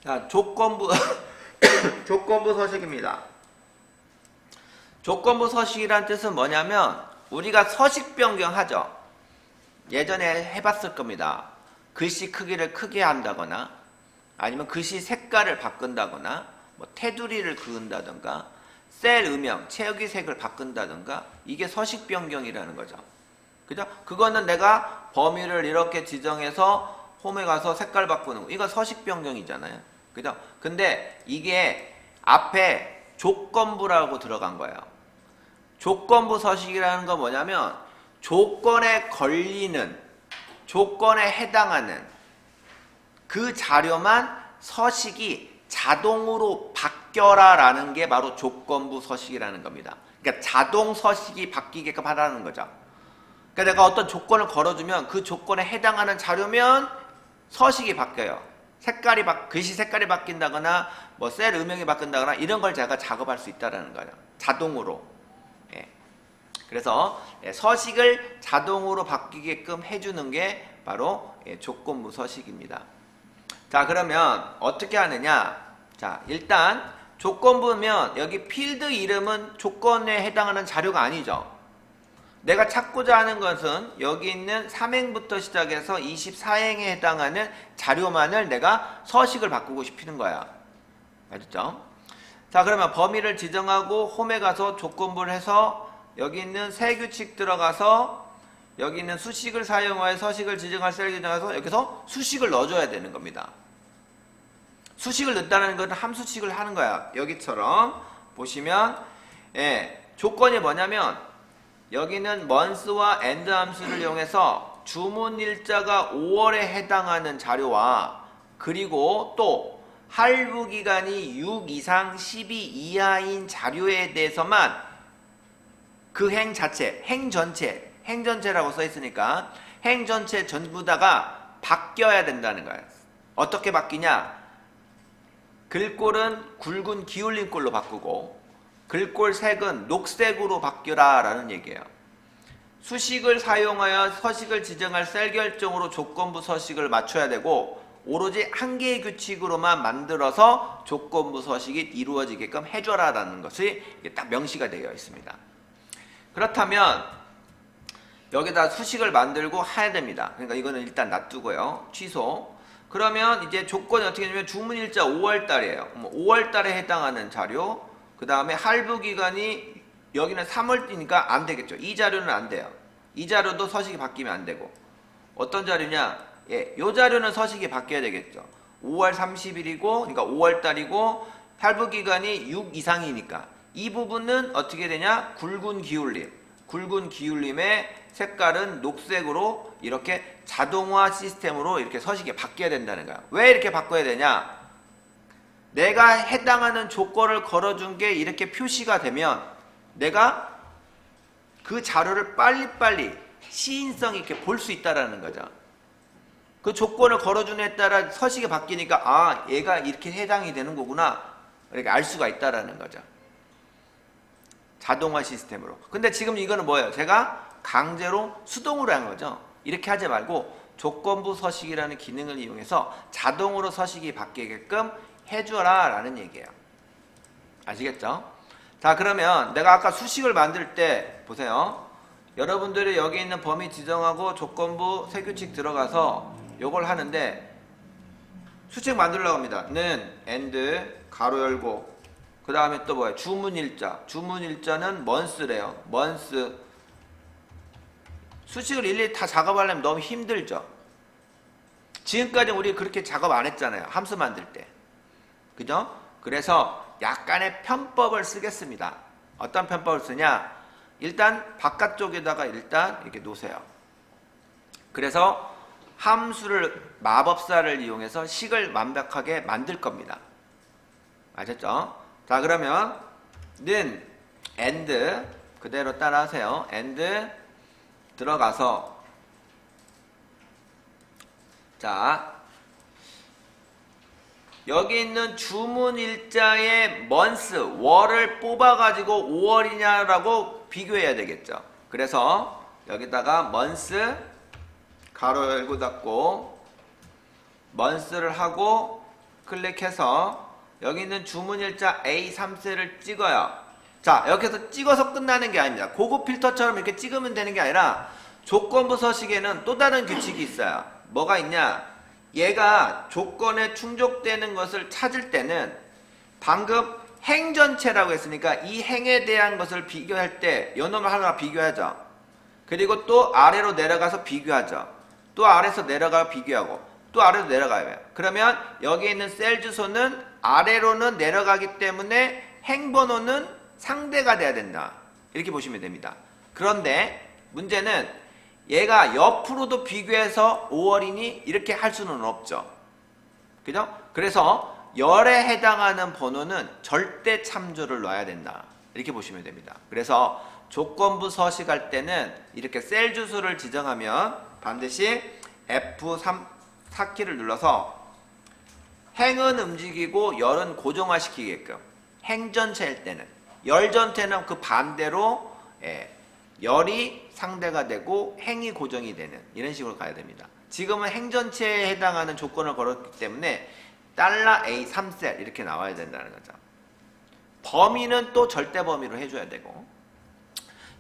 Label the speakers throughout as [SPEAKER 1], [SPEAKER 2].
[SPEAKER 1] 자, 조건부 조건부 서식입니다. 조건부 서식이란 뜻은 뭐냐면 우리가 서식 변경하죠. 예전에 해봤을 겁니다. 글씨 크기를 크게 한다거나 아니면 글씨 색깔을 바꾼다거나 뭐 테두리를 그은다든가 셀 음영, 채우기 색을 바꾼다든가 이게 서식 변경이라는 거죠. 그죠? 그거는 내가 범위를 이렇게 지정해서 홈에 가서 색깔 바꾸는 거. 이거 서식 변경이잖아요. 그죠? 근데 이게 앞에 조건부라고 들어간 거예요. 조건부 서식이라는 건 뭐냐면 조건에 걸리는, 조건에 해당하는 그 자료만 서식이 자동으로 바뀌어라 라는 게 바로 조건부 서식이라는 겁니다. 그러니까 자동 서식이 바뀌게끔 하라는 거죠. 그러니까 내가 어떤 조건을 걸어주면 그 조건에 해당하는 자료면 서식이 바뀌어요. 글씨 색깔이 바뀐다거나 뭐 셀 음영이 바뀐다거나 이런 걸 제가 작업할 수 있다는 거예요. 자동으로. 예. 그래서 서식을 자동으로 바뀌게끔 해주는 게 바로 조건부 서식입니다. 자, 그러면 어떻게 하느냐? 자, 일단 조건부면 여기 필드 이름은 조건에 해당하는 자료가 아니죠. 내가 찾고자 하는 것은 여기 있는 3행부터 시작해서 24행에 해당하는 자료만을 내가 서식을 바꾸고 싶은 거야. 알겠죠? 자, 그러면 범위를 지정하고 홈에 가서 조건부를 해서 여기 있는 새 규칙 들어가서 여기 있는 수식을 사용하여 서식을 지정할 셀 지정해서 여기서 수식을 넣어줘야 되는 겁니다. 수식을 넣는다는 것은 함수식을 하는 거야. 여기처럼 보시면 조건이 뭐냐면 여기는 months와 and 함수를 이용해서 주문일자가 5월에 해당하는 자료와 그리고 또 할부기간이 6 이상 12 이하인 자료에 대해서만 그 행 자체, 행 전체라고 써 있으니까 행 전체 전부 다가 바뀌어야 된다는 거예요. 어떻게 바뀌냐? 글꼴은 굵은 기울림꼴로 바꾸고 글꼴 색은 녹색으로 바뀌라 라는 얘기예요. 수식을 사용하여 서식을 지정할 셀 결정으로 조건부 서식을 맞춰야 되고 오로지 한 개의 규칙으로만 만들어서 조건부 서식이 이루어지게끔 해줘라 라는 것이 딱 명시가 되어 있습니다. 그렇다면 여기다 수식을 만들고 해야 됩니다. 그러니까 이거는 일단 놔두고요. 취소. 그러면 이제 조건이 어떻게 되냐면 주문일자 5월달이에요. 5월달에 해당하는 자료, 그 다음에 할부기간이 여기는 3월이니까 안 되겠죠. 이 자료는 안 돼요. 이 자료도 서식이 바뀌면 안 되고. 어떤 자료냐? 이 자료는 서식이 바뀌어야 되겠죠. 5월 30일이고, 그러니까 5월달이고, 할부기간이 6 이상이니까. 이 부분은 어떻게 되냐? 굵은 기울림의 색깔은 녹색으로 이렇게 자동화 시스템으로 이렇게 서식이 바뀌어야 된다는 거야. 왜 이렇게 바꿔야 되냐? 내가 해당하는 조건을 걸어준 게 이렇게 표시가 되면 내가 그 자료를 빨리빨리 시인성 있게 볼 수 있다는 거죠. 그 조건을 걸어준 에 따라 서식이 바뀌니까 아, 얘가 이렇게 해당이 되는 거구나 이렇게 알 수가 있다는 거죠. 자동화 시스템으로. 근데 지금 이거는 뭐예요? 제가 강제로 수동으로 한 거죠. 이렇게 하지 말고 조건부 서식이라는 기능을 이용해서 자동으로 서식이 바뀌게끔 해줘라 라는 얘기예요. 아시겠죠? 자, 그러면 내가 아까 수식을 만들 때 보세요. 여러분들이 여기 있는 범위 지정하고 조건부 새 규칙 들어가서 요걸 하는데 수식 만들려고 합니다. 는 and 가로 열고 그 다음에 또 뭐예요? 주문일자는 months래요. months. 수식을 일일이 다 작업하려면 너무 힘들죠. 지금까지 우리 그렇게 작업 안 했잖아요. 함수 만들 때. 그죠? 그래서 약간의 편법을 쓰겠습니다. 어떤 편법을 쓰냐? 일단 바깥쪽에다가 일단 이렇게 놓으세요. 그래서 마법사를 이용해서 식을 완벽하게 만들 겁니다. 아셨죠? 자, 그러면 는 and 그대로 따라하세요. and 들어가서 자, 여기 있는 주문일자의 month, 월을 뽑아가지고 5월이냐라고 비교해야 되겠죠. 그래서 여기다가 month 가로 열고 닫고 month를 하고 클릭해서 여기 있는 주문일자 A3셀을 찍어요. 자, 여기서 찍어서 끝나는 게 아닙니다. 고급 필터처럼 이렇게 찍으면 되는 게 아니라 조건부 서식에는 또 다른 규칙이 있어요. 뭐가 있냐? 얘가 조건에 충족되는 것을 찾을 때는 방금 행 전체라고 했으니까 이 행에 대한 것을 비교할 때 요 놈을 하나 비교하죠. 그리고 또 아래로 내려가서 비교하죠. 또 아래에서 내려가서 비교하고 또 아래로 내려가요. 그러면 여기 있는 셀 주소는 아래로는 내려가기 때문에 행 번호는 상대가 돼야 된다. 이렇게 보시면 됩니다. 그런데 문제는 얘가 옆으로도 비교해서 5월이니 이렇게 할 수는 없죠. 그죠? 그래서 열에 해당하는 번호는 절대 참조를 놔야 된다. 이렇게 보시면 됩니다. 그래서 조건부 서식할 때는 이렇게 셀 주소를 지정하면 반드시 F3 4키를 눌러서 행은 움직이고 열은 고정화시키게끔 행 전체일 때는 열 전체는 그 반대로 열이 상대가 되고 행이 고정이 되는 이런 식으로 가야 됩니다. 지금은 행 전체에 해당하는 조건을 걸었기 때문에 $A3셀 이렇게 나와야 된다는 거죠. 범위는 또 절대 범위로 해줘야 되고.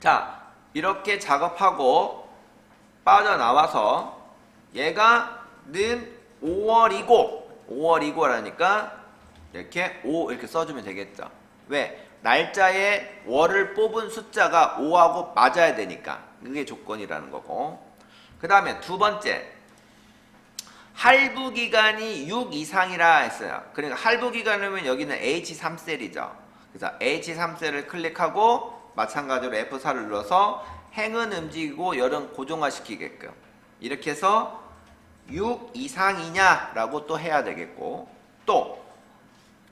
[SPEAKER 1] 자, 이렇게 작업하고 빠져나와서 얘가 는 5월이고라니까 이렇게 5 이렇게 써주면 되겠죠. 왜? 날짜에 월을 뽑은 숫자가 5하고 맞아야 되니까 그게 조건이라는 거고. 그 다음에 두 번째, 할부 기간이 6 이상이라 했어요. 그러니까 할부 기간이면 여기는 H3셀이죠. 그래서 H3셀을 클릭하고 마찬가지로 F4를 눌러서 행은 움직이고 열은 고정화시키게끔 이렇게 해서 6 이상이냐라고 또 해야 되겠고, 또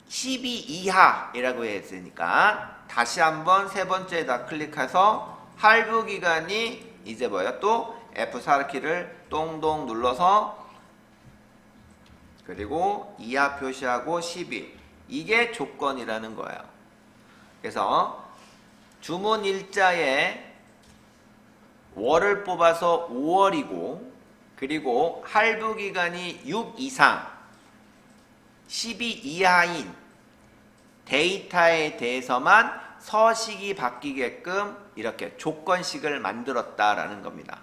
[SPEAKER 1] 12 이하이라고 했으니까 다시 한번 세 번째에다 클릭해서 할부 기간이 이제 뭐야? 또 F4키를 똥똥 눌러서 그리고 이하 표시하고 12 이게 조건이라는 거예요. 그래서 주문 일자에 월을 뽑아서 5월이고 그리고 할부 기간이 6 이상 12 이하인 데이터에 대해서만 서식이 바뀌게끔 이렇게 조건식을 만들었다라는 겁니다.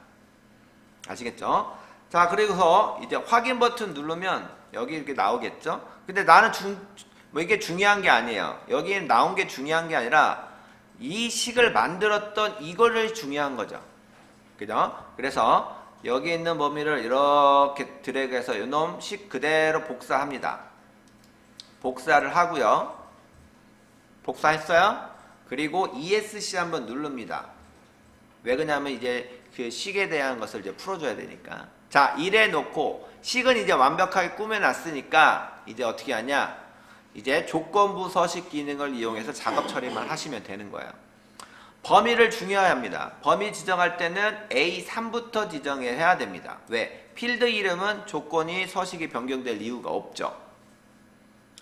[SPEAKER 1] 아시겠죠? 자, 그리고서 이제 확인 버튼 누르면 여기 이렇게 나오겠죠? 근데 나는 뭐 이게 중요한 게 아니에요. 여기에 나온 게 중요한 게 아니라 이 식을 만들었던 이거를 중요한 거죠. 그죠? 그래서 여기 있는 범위를 이렇게 드래그해서 이놈 식 그대로 복사합니다. 복사를 하고요. 복사했어요? 그리고 ESC 한번 누릅니다. 왜 그러냐면 이제 그 식에 대한 것을 이제 풀어줘야 되니까. 자, 이래 놓고 식은 이제 완벽하게 꾸며놨으니까 이제 어떻게 하냐? 이제 조건부 서식 기능을 이용해서 작업 처리만 하시면 되는 거예요. 범위를 중요합니다. 범위 지정할 때는 A3부터 지정해야 됩니다. 왜? 필드 이름은 조건이 서식이 변경될 이유가 없죠.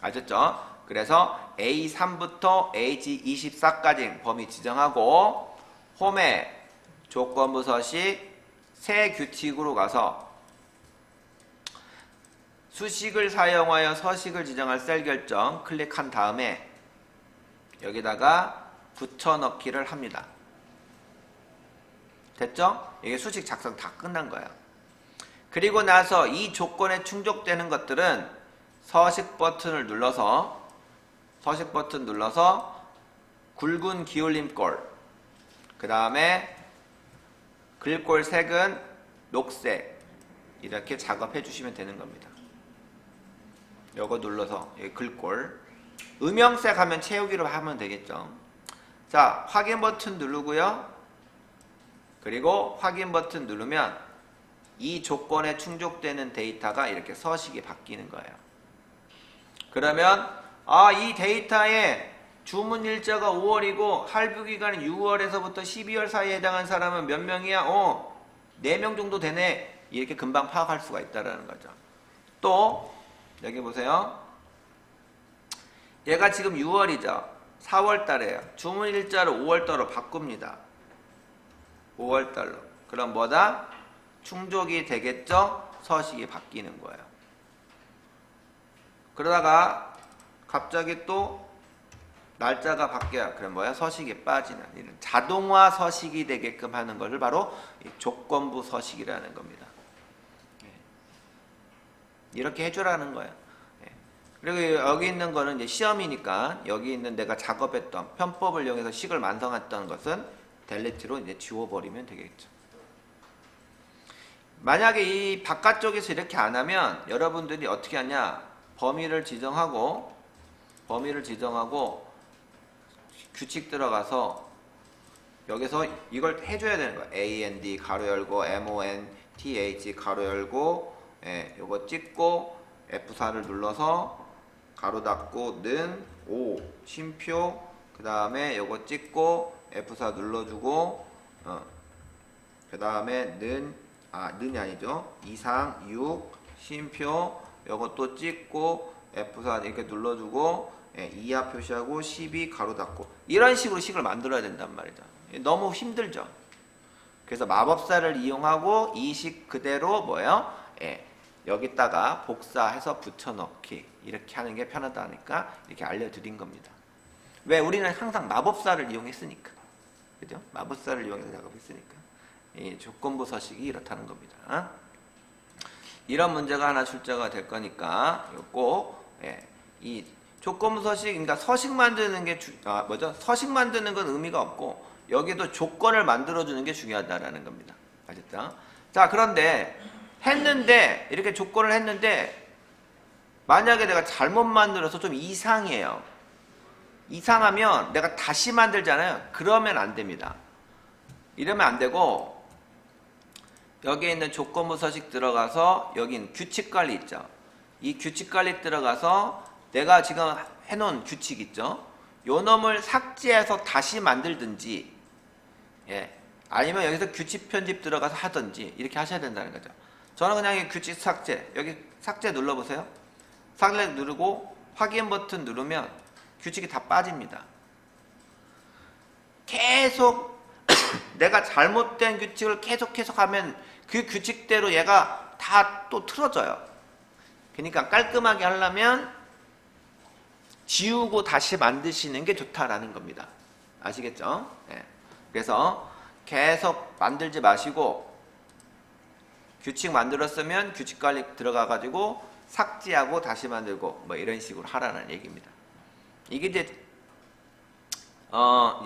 [SPEAKER 1] 아셨죠? 그래서 A3부터 H24까지 범위 지정하고 홈에 조건부 서식 새 규칙으로 가서 수식을 사용하여 서식을 지정할 셀 결정 클릭한 다음에 여기다가 붙여넣기를 합니다. 됐죠? 이게 수식 작성 다 끝난 거예요. 그리고 나서 이 조건에 충족되는 것들은 서식 버튼을 눌러서 굵은 기울임꼴 그 다음에 글꼴 색은 녹색 이렇게 작업해 주시면 되는 겁니다. 요거 눌러서 여기 글꼴 음영색 하면 채우기로 하면 되겠죠. 자, 확인 버튼 누르고요. 그리고 확인 버튼 누르면 이 조건에 충족되는 데이터가 이렇게 서식이 바뀌는 거예요. 그러면 이 데이터에 주문 일자가 5월이고 할부 기간이 6월에서부터 12월 사이에 해당한 사람은 몇 명이야? 4명 정도 되네. 이렇게 금방 파악할 수가 있다는 거죠. 또 여기 보세요. 얘가 지금 6월이죠. 4월 달에요. 주문 일자를 5월 달로 바꿉니다. 5월 달로. 그럼 뭐다? 충족이 되겠죠? 서식이 바뀌는 거예요. 그러다가 갑자기 또 날짜가 바뀌어요. 그럼 뭐야? 서식이 빠지는 이런 자동화 서식이 되게끔 하는 것을 바로 조건부 서식이라는 겁니다. 이렇게 해주라는 거예요. 그리고 여기 있는 거는 이제 시험이니까 여기 있는 내가 작업했던 편법을 이용해서 식을 완성했던 것은 델리트로 이제 지워버리면 되겠죠. 만약에 이 바깥쪽에서 이렇게 안 하면 여러분들이 어떻게 하냐? 범위를 지정하고 규칙 들어가서 여기서 이걸 해줘야 되는 거야. AND 가로 열고 MONTH 가로 열고 요거 찍고 F4를 눌러서 가로 닫고 는 O 쉼표 그 다음에 요거 찍고 F4 눌러주고 그 다음에 는이 아니죠. 이상 6 쉼표 요거 또 찍고 F4 이렇게 눌러주고 이하 표시하고 12 가로 닫고 이런 식으로 식을 만들어야 된단 말이죠. 너무 힘들죠. 그래서 마법사를 이용하고 이 식 그대로 뭐예요? 여기다가 복사해서 붙여넣기 이렇게 하는 게 편하다니까 이렇게 알려드린 겁니다. 왜? 우리는 항상 마법사를 이용했으니까. 그죠? 마법사를 이용해서 작업했으니까. 이 조건부 서식이 이렇다는 겁니다. 이런 문제가 하나 출제가 될 거니까 꼭 이 조건부 서식, 그러니까 서식 만드는 게 서식 만드는 건 의미가 없고 여기도 조건을 만들어주는 게 중요하다라는 겁니다. 아셨죠? 자, 그런데 했는데 이렇게 조건을 했는데 만약에 내가 잘못 만들어서 좀 이상해요. 이상하면 내가 다시 만들잖아요. 그러면 안 됩니다. 이러면 안 되고 여기에 있는 조건부 서식 들어가서 여긴 규칙 관리 있죠. 이 규칙 관리 들어가서 내가 지금 해놓은 규칙 있죠. 요 놈을 삭제해서 다시 만들든지 아니면 여기서 규칙 편집 들어가서 하든지 이렇게 하셔야 된다는 거죠. 저는 그냥 이 규칙 삭제 여기 삭제 눌러보세요. 삭제 누르고 확인 버튼 누르면 규칙이 다 빠집니다. 계속 내가 잘못된 규칙을 계속 하면 그 규칙대로 얘가 다 또 틀어져요. 그러니까 깔끔하게 하려면 지우고 다시 만드시는 게 좋다라는 겁니다. 아시겠죠? 그래서 계속 만들지 마시고 규칙 만들었으면 규칙 관리 들어가 가지고 삭제하고 다시 만들고 뭐 이런 식으로 하라는 얘기입니다. 이게 이제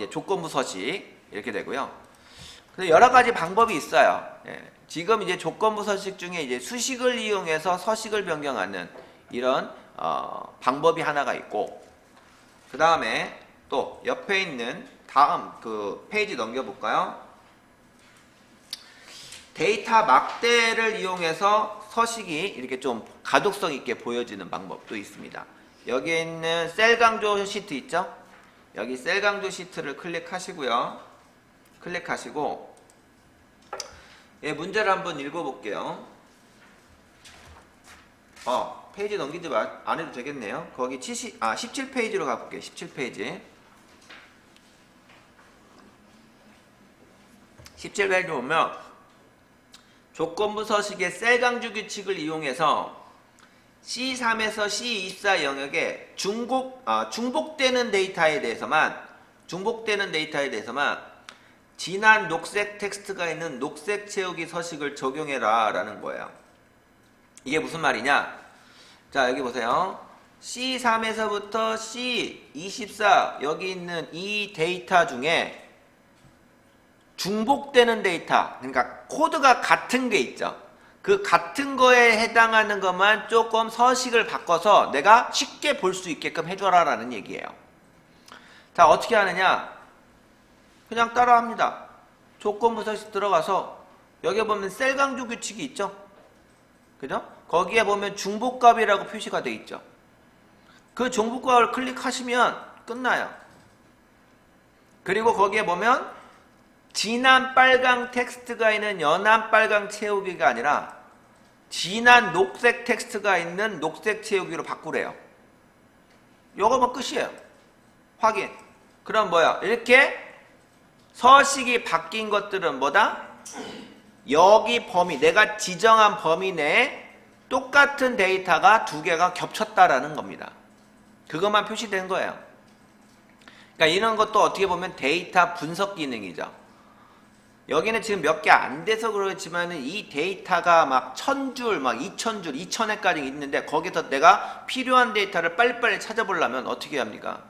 [SPEAKER 1] 조건부 서식 이렇게 되고요. 그래서 여러 가지 방법이 있어요. 지금 이제 조건부 서식 중에 이제 수식을 이용해서 서식을 변경하는 이런 방법이 하나가 있고, 그 다음에 또 옆에 있는 다음 그 페이지 넘겨볼까요? 데이터 막대를 이용해서 서식이 이렇게 좀 가독성 있게 보여지는 방법도 있습니다. 여기에 있는 셀 강조 시트 있죠? 여기 셀 강조 시트를 클릭하시고요. 클릭하시고 문제를 한번 읽어볼게요. 페이지 넘기지 안 해도 되겠네요. 거기 17페이지로 가볼게요. 17페이지. 17페이지 보면 조건부 서식의 셀 강조 규칙을 이용해서 C3에서 C24 영역에 중복되는 데이터에 대해서만 진한 녹색 텍스트가 있는 녹색 채우기 서식을 적용해라 라는 거예요. 이게 무슨 말이냐? 자, 여기 보세요. C3에서부터 C24 여기 있는 이 데이터 중에 중복되는 데이터, 그러니까 코드가 같은 게 있죠. 그 같은 거에 해당하는 것만 조금 서식을 바꿔서 내가 쉽게 볼 수 있게끔 해줘라 라는 얘기예요. 자, 어떻게 하느냐? 그냥 따라합니다. 조건부 서식 들어가서 여기 보면 셀 강조 규칙이 있죠. 그죠? 거기에 보면 중복값이라고 표시가 되어 있죠. 그 중복값을 클릭하시면 끝나요. 그리고 거기에 보면 진한 빨강 텍스트가 있는 연한 빨강 채우기가 아니라 진한 녹색 텍스트가 있는 녹색 채우기로 바꾸래요. 요거면 끝이에요. 확인. 그럼 뭐야? 이렇게 서식이 바뀐 것들은 뭐다? 여기 범위, 내가 지정한 범위 내에 똑같은 데이터가 두 개가 겹쳤다라는 겁니다. 그것만 표시된 거예요. 그러니까 이런 것도 어떻게 보면 데이터 분석 기능이죠. 여기는 지금 몇 개 안 돼서 그렇지만은 이 데이터가 막 1000줄, 막 2000줄, 2000회까지 있는데 거기서 내가 필요한 데이터를 빨리빨리 찾아보려면 어떻게 합니까?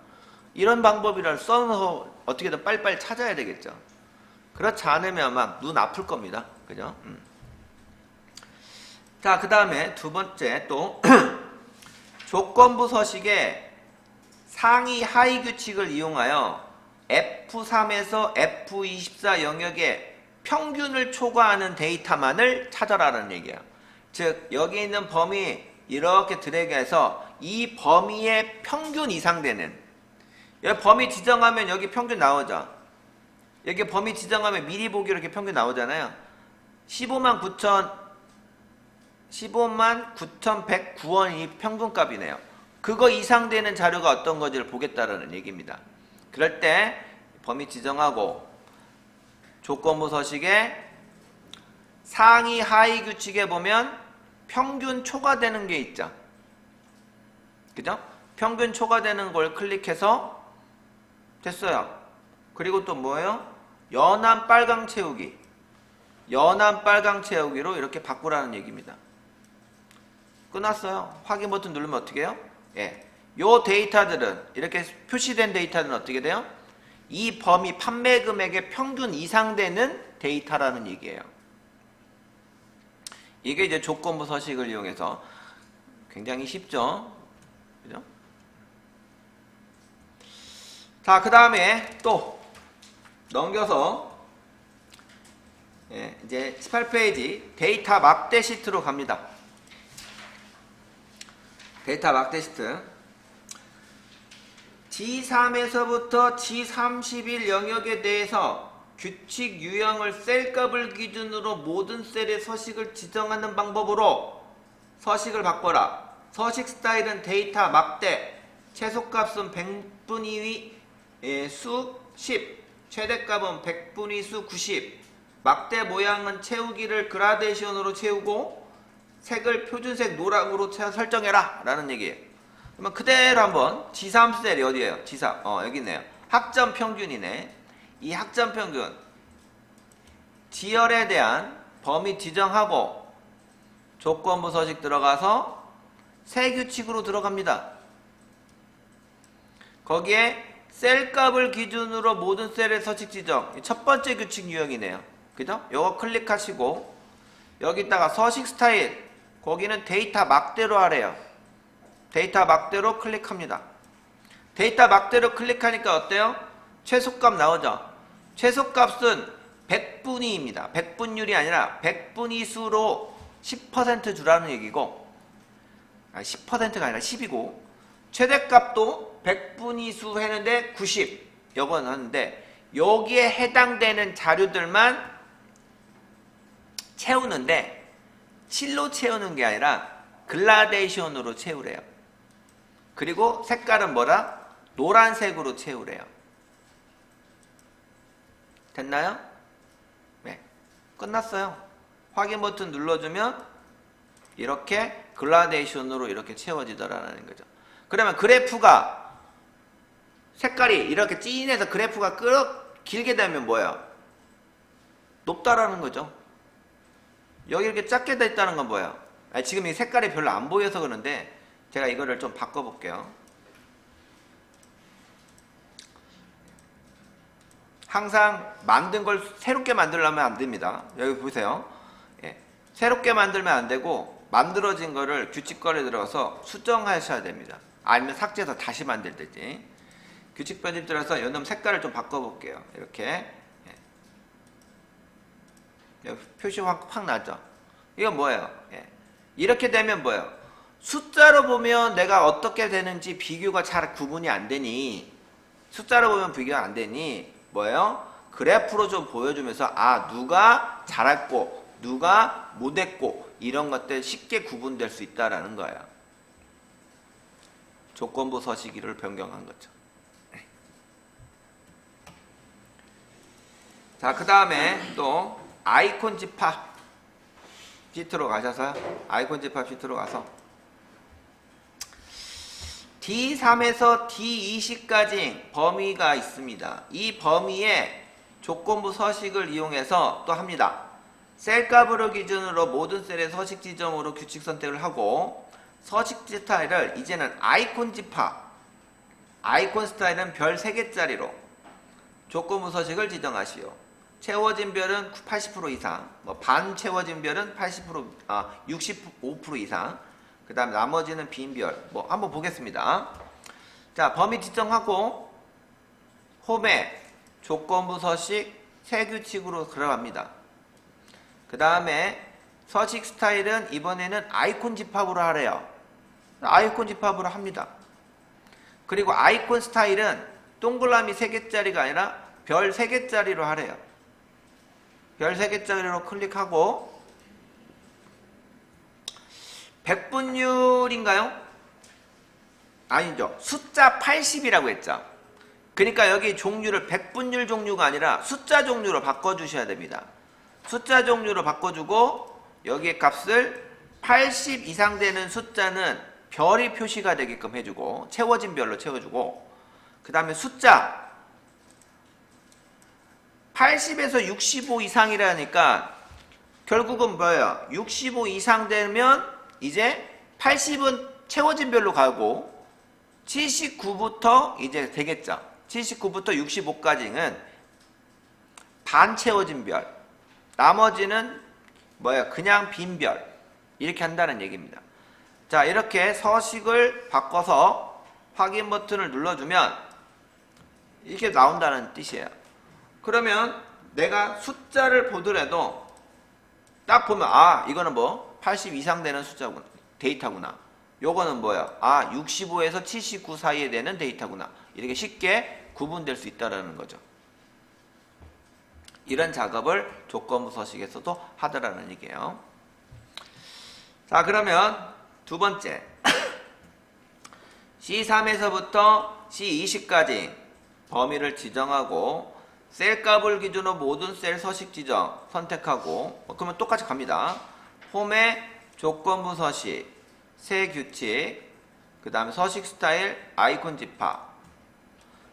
[SPEAKER 1] 이런 방법이라 써서 어떻게든 빨리빨리 찾아야 되겠죠. 그렇지 않으면 막 눈 아플 겁니다. 그죠? 자, 그 다음에 두 번째 또 조건부 서식에 상위 하위 규칙을 이용하여 F3에서 F24 영역의 평균을 초과하는 데이터만을 찾아라는 얘기예요. 즉 여기 있는 범위 이렇게 드래그해서 이 범위의 평균 이상 되는, 여기 범위 지정하면 여기 평균 나오죠. 여기 범위 지정하면 미리 보기 이렇게 평균 나오잖아요. 15만 9,109원이 평균값이네요. 그거 이상 되는 자료가 어떤 건지를 보겠다라는 얘기입니다. 그럴 때 범위 지정하고 조건부 서식에 상위 하위 규칙에 보면 평균 초과되는 게 있죠. 그죠? 평균 초과되는 걸 클릭해서 됐어요. 그리고 또 뭐예요? 연한 빨강 채우기. 연한 빨강 채우기로 이렇게 바꾸라는 얘기입니다. 끝났어요. 확인 버튼 누르면 어떻게 해요? 예. 요 데이터들은 이렇게 표시된 데이터는 어떻게 돼요? 이 범위 판매 금액의 평균 이상 되는 데이터라는 얘기예요. 이게 이제 조건부 서식을 이용해서 굉장히 쉽죠? 그죠? 자, 그 다음에 또 넘겨서 이제 18페이지 데이터 막대 시트로 갑니다. 데이터 막대 시트. G3에서부터 G31 영역에 대해서 규칙 유형을 셀값을 기준으로 모든 셀의 서식을 지정하는 방법으로 서식을 바꿔라. 서식 스타일은 데이터 막대, 최소값은 100분위 수 10, 최대값은 100분위 수 90, 막대 모양은 채우기를 그라데이션으로 채우고 색을 표준색 노랑으로 설정해라 라는 얘기예요. 그러면 그대로 한번 G3셀이 어디예요? G3 여기 있네요. 학점 평균이네. 이 학점 평균 지열에 대한 범위 지정하고 조건부 서식 들어가서 새 규칙으로 들어갑니다. 거기에 셀값을 기준으로 모든 셀의 서식 지정, 첫 번째 규칙 유형이네요. 그죠? 요거 클릭하시고 여기다가 서식 스타일, 거기는 데이터 막대로 하래요. 데이터 막대로 클릭합니다. 데이터 막대로 클릭하니까 어때요? 최소값 나오죠? 최소값은 100분위입니다. 100분율이 아니라 100분위 수로 10% 주라는 얘기고, 10%가 아니라 10이고, 최대값도 100분위 수 했는데 90, 요건 하는데, 여기에 해당되는 자료들만 채우는데, 칠로 채우는 게 아니라 글라데이션으로 채우래요. 그리고 색깔은 뭐라? 노란색으로 채우래요. 됐나요? 네. 끝났어요. 확인 버튼 눌러주면 이렇게 글라데이션으로 이렇게 채워지더라는 거죠. 그러면 그래프가 색깔이 이렇게 진해서 그래프가 길게 되면 뭐예요? 높다라는 거죠. 여기 이렇게 작게 돼 있다는 건 뭐예요? 지금 이 색깔이 별로 안 보여서 그런데 제가 이거를 좀 바꿔볼게요. 항상 만든 걸 새롭게 만들려면 안 됩니다. 여기 보세요. 새롭게 만들면 안 되고 만들어진 거를 규칙거리에 들어가서 수정하셔야 됩니다. 아니면 삭제해서 다시 만들든지. 규칙 편집 들어가서 요놈 색깔을 좀 바꿔볼게요. 이렇게 표시 확 나죠. 이건 뭐예요? 이렇게 되면 뭐예요? 숫자로 보면 내가 어떻게 되는지 비교가 잘 구분이 안 되니, 숫자로 보면 비교가 안 되니 뭐예요? 그래프로 좀 보여주면서 누가 잘했고 누가 못했고 이런 것들 쉽게 구분될 수 있다라는 거예요. 조건부 서식을 변경한 거죠. 자, 그 다음에 또 아이콘 집합. 시트로 가셔서요. 아이콘 집합 시트로 가서 D3에서 D20까지 범위가 있습니다. 이 범위에 조건부 서식을 이용해서 또 합니다. 셀 값으로 기준으로 모든 셀의 서식 지점으로 규칙 선택을 하고 서식 스타일을 이제는 아이콘 집합, 아이콘 스타일은 별 3개짜리로 조건부 서식을 지정하시오. 채워진 별은 80% 이상, 반 채워진 별은 65% 이상, 그 다음 나머지는 빈 별. 한번 보겠습니다. 자, 범위 지정하고 홈에 조건부 서식 새 규칙으로 들어갑니다. 그 다음에 서식 스타일은 이번에는 아이콘 집합으로 하래요. 아이콘 집합으로 합니다. 그리고 아이콘 스타일은 동그라미 3개짜리가 아니라 별 3개짜리로 하래요. 별 3개짜리로 클릭하고 백분율인가요? 아니죠. 숫자 80이라고 했죠. 그러니까 여기 종류를 백분율 종류가 아니라 숫자 종류로 바꿔주셔야 됩니다. 숫자 종류로 바꿔주고 여기에 값을 80 이상 되는 숫자는 별이 표시가 되게끔 해주고 채워진 별로 채워주고 그 다음에 숫자 80에서 65 이상이라니까 결국은 뭐예요? 65 이상 되면 이제 80은 채워진 별로 가고 79부터 이제 되겠죠. 79부터 65까지는 반 채워진 별, 나머지는 그냥 빈 별, 이렇게 한다는 얘기입니다. 자, 이렇게 서식을 바꿔서 확인 버튼을 눌러주면 이렇게 나온다는 뜻이에요. 그러면 내가 숫자를 보더라도 딱 보면 이거는 80 이상 되는 숫자구나, 데이터구나. 요거는 65에서 79 사이에 되는 데이터구나. 이렇게 쉽게 구분될 수 있다는 거죠. 이런 작업을 조건부 서식에서도 하더라는 얘기예요. 자, 그러면 두 번째 C3에서부터 C20까지 범위를 지정하고 셀 값을 기준으로 모든 셀 서식 지정 선택하고 그러면 똑같이 갑니다. 홈에 조건부 서식, 새 규칙, 그 다음에 서식 스타일, 아이콘 집합.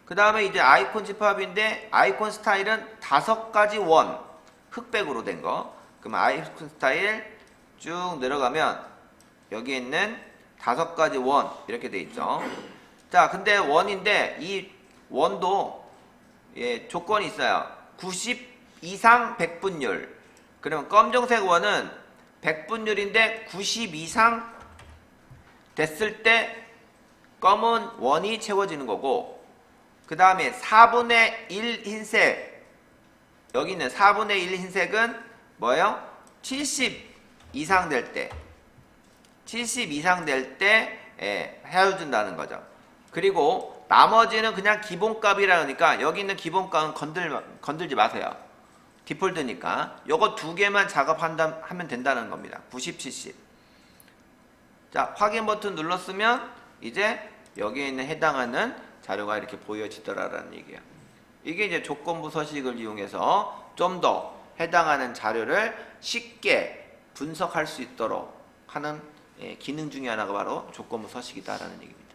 [SPEAKER 1] 그 다음에 이제 아이콘 집합인데 아이콘 스타일은 5가지 원, 흑백으로 된 거. 그러면 아이콘 스타일 쭉 내려가면 여기 있는 5가지 원 이렇게 돼 있죠. 자, 근데 원인데 이 원도 조건이 있어요. 90 이상 백분율. 그러면 검정색 원은 백분율인데 90 이상 됐을 때 검은 원이 채워지는 거고 그 다음에 4분의 1 흰색 여기 있는 4분의 1 흰색은 뭐예요? 70 이상 될 때 70 이상 될 때 헤어준다는 거죠. 그리고 나머지는 그냥 기본값이라 그러니까 여기 있는 기본값은 건들지 마세요. 디폴트니까 요거 2개만 작업하면 된다는 겁니다. 90, 70. 자, 확인 버튼 눌렀으면 이제 여기에 있는 해당하는 자료가 이렇게 보여지더라라는 얘기예요. 이게 이제 조건부 서식을 이용해서 좀 더 해당하는 자료를 쉽게 분석할 수 있도록 하는 기능 중에 하나가 바로 조건부 서식이다라는 얘기입니다.